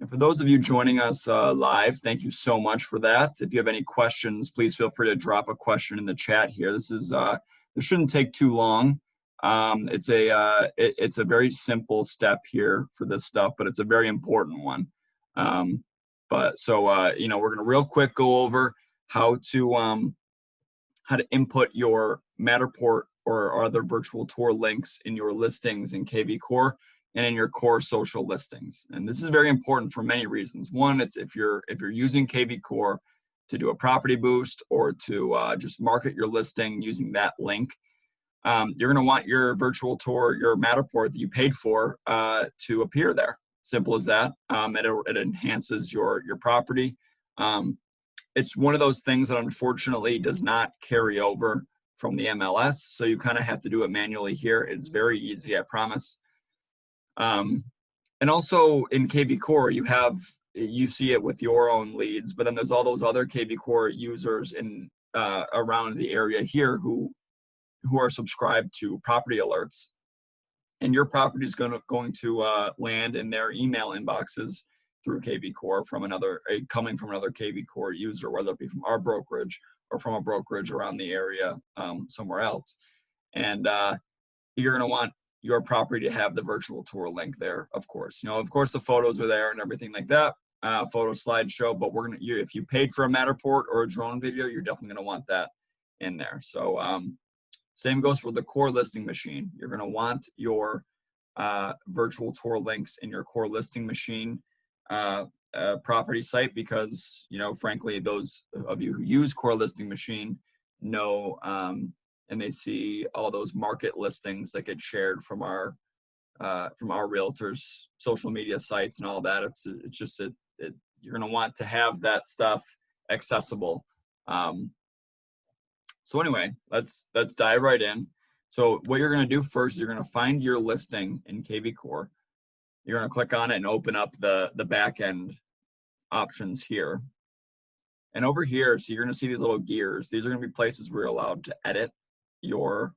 And for those of you joining us live, thank you so much for that. If you have any questions, please feel free to drop a question in the chat here. This shouldn't take too long. It's a very simple step here for this stuff, but it's a very important one. We're gonna real quick go over how to input your Matterport or other virtual tour links in your listings in kvCORE and in your core social listings. And this is very important for many reasons. One, it's if you're using kvCORE to do a property boost or to just market your listing using that link, you're going to want your virtual tour, your Matterport that you paid for, to appear there. Simple as that. It enhances your property. It's one of those things that unfortunately does not carry over from the MLS, so you kind of have to do it manually here. It's very easy, I promise. And also in kvCORE, you see it with your own leads, but then there's all those other kvCORE users in around the area here who are subscribed to property alerts, and your property is going to land in their email inboxes through kvCORE coming from another kvCORE user, whether it be from our brokerage or from a brokerage around the area somewhere else. And you're going to want your property to have the virtual tour link there, of course. Of course, the photos are there and everything like that, photo slideshow. But if you paid for a Matterport or a drone video, you're definitely going to want that in there. So same goes for the core listing machine. You're going to want your virtual tour links in your core listing machine property site, because frankly, those of you who use core listing machine know and they see all those market listings that get shared from our realtors' social media sites and all that. You're going to want to have that stuff accessible. So anyway, let's dive right in. So what you're going to do first, you're going to find your listing in kvCORE. You're going to click on it and open up the back end options here. And over here, so you're going to see these little gears. These are going to be places where you're allowed to edit your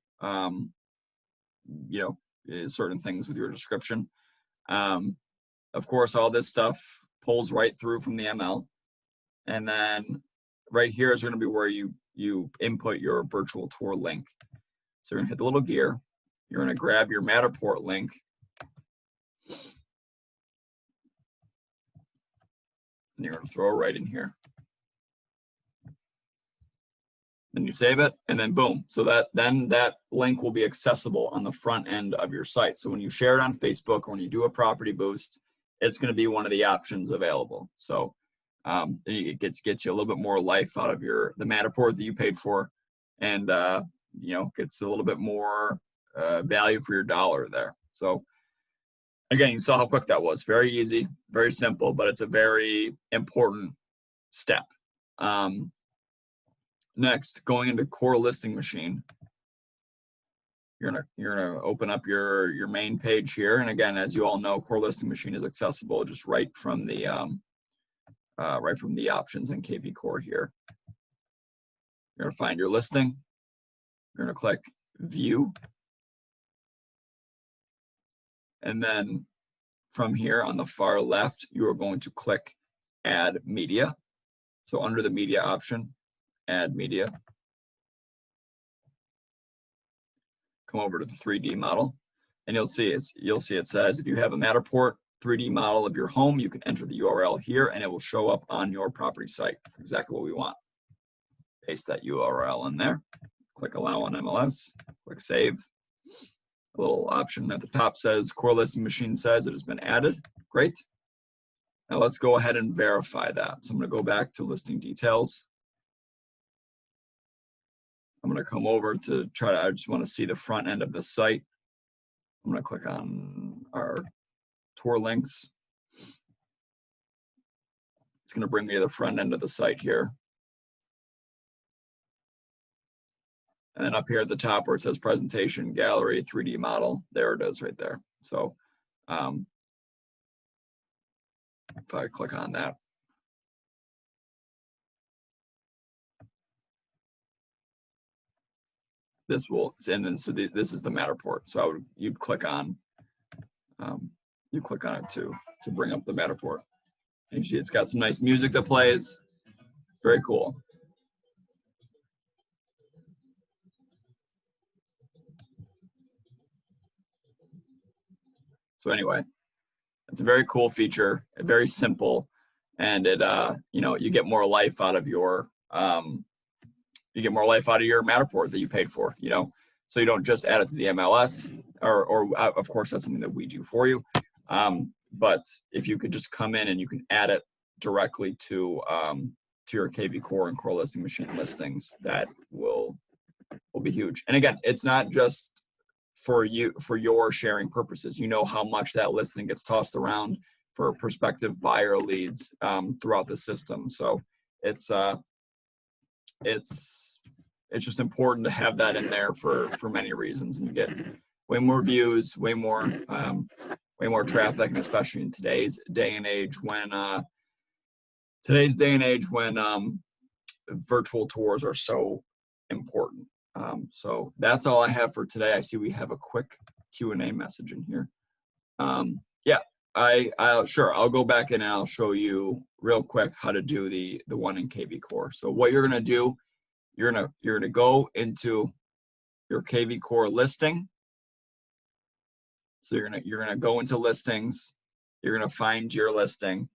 certain things with your description. Of course, all this stuff pulls right through from the ML, and then right here is going to be where you input your virtual tour link. So you're going to hit the little gear, you're going to grab your Matterport link, and you're going to throw it right in here. Then you save it, and then boom. So that link will be accessible on the front end of your site. So when you share it on Facebook or when you do a property boost, it's going to be one of the options available. So it gets you a little bit more life out of the Matterport that you paid for, and gets a little bit more value for your dollar there. So again, you saw how quick that was. Very easy, very simple, but it's a very important step. Next, going into core listing machine, you're gonna open up your main page here, and again, as you all know, core listing machine is accessible just right from the options in kvCORE here. You're gonna find your listing. You're gonna click View, and then from here on the far left, you are going to click Add Media. So under the media option, Add Media. Come over to the 3D model, and you'll see it says if you have a Matterport 3D model of your home, you can enter the URL here, and it will show up on your property site. Exactly what we want. Paste that URL in there. Click Allow on MLS. Click Save. A little option at the top says Core Listing Machine says it has been added. Great. Now let's go ahead and verify that. So I'm going to go back to Listing Details. I'm going to come over to I just want to see the front end of the site. I'm going to click on our tour links. It's going to bring me to the front end of the site here. And then up here at the top where it says Presentation, Gallery, 3D Model, there it is right there. So if I click on that, this will, and then so this is the Matterport. So you'd click on it to bring up the Matterport. You see it's got some nice music that plays. It's very cool. So anyway, it's a very cool feature, very simple, and it you know, you get more life out of your Matterport that you paid for, you know. So you don't just add it to the MLS, or of course that's something that we do for you. But if you could just come in and you can add it directly to your kvCORE and core listing machine listings, that will be huge. And again, it's not just for your sharing purposes. You know how much that listing gets tossed around for prospective buyer leads throughout the system. So it's just important to have that in there for many reasons, and you get way more views, way more traffic, and especially in today's day and age when virtual tours are so important. So that's all I have for today. I see we have a quick Q&A message in here. Yeah, I'll go back in and I'll show you real quick how to do the one in kvCORE. So what you're gonna do, you're gonna go into your kvCORE listing. So you're gonna go into listings. You're gonna find your listing,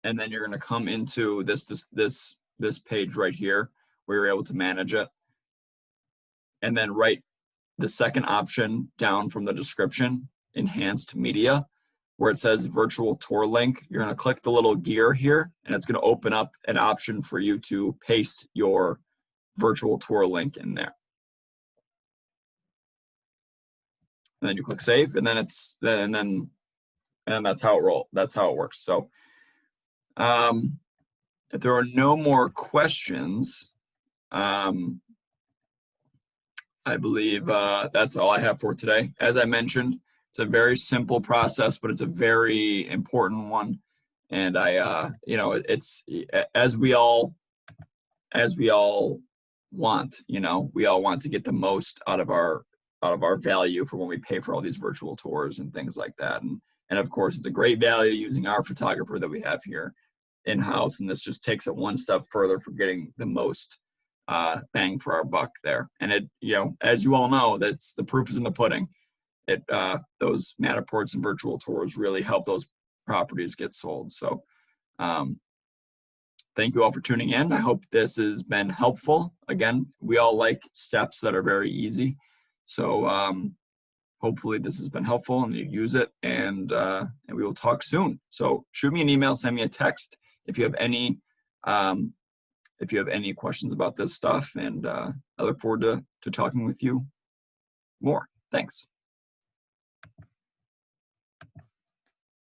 and then you're gonna come into this page right here where you're able to manage it, and then right the second option down from the description, enhanced media, where it says virtual tour link. You're going to click the little gear here, and it's going to open up an option for you to paste your virtual tour link in there. And then you click save, and then that's how it works. So if there are no more questions, I believe that's all I have for today. As I mentioned, it's a very simple process, but it's a very important one. And you know, it's as we all want. You know, we all want to get the most out of our value for when we pay for all these virtual tours and things like that. And of course, it's a great value using our photographer that we have here in-house. And this just takes it one step further for getting the most bang for our buck there. And it, you know, as you all know, that's the proof is in the pudding. Those Matterports and virtual tours really help those properties get sold. So thank you all for tuning in. I hope this has been helpful. Again, we all like steps that are very easy. So hopefully this has been helpful and you use it, and we will talk soon. So shoot me an email, send me a text if you have any questions about this stuff, and I look forward to talking with you more. Thanks.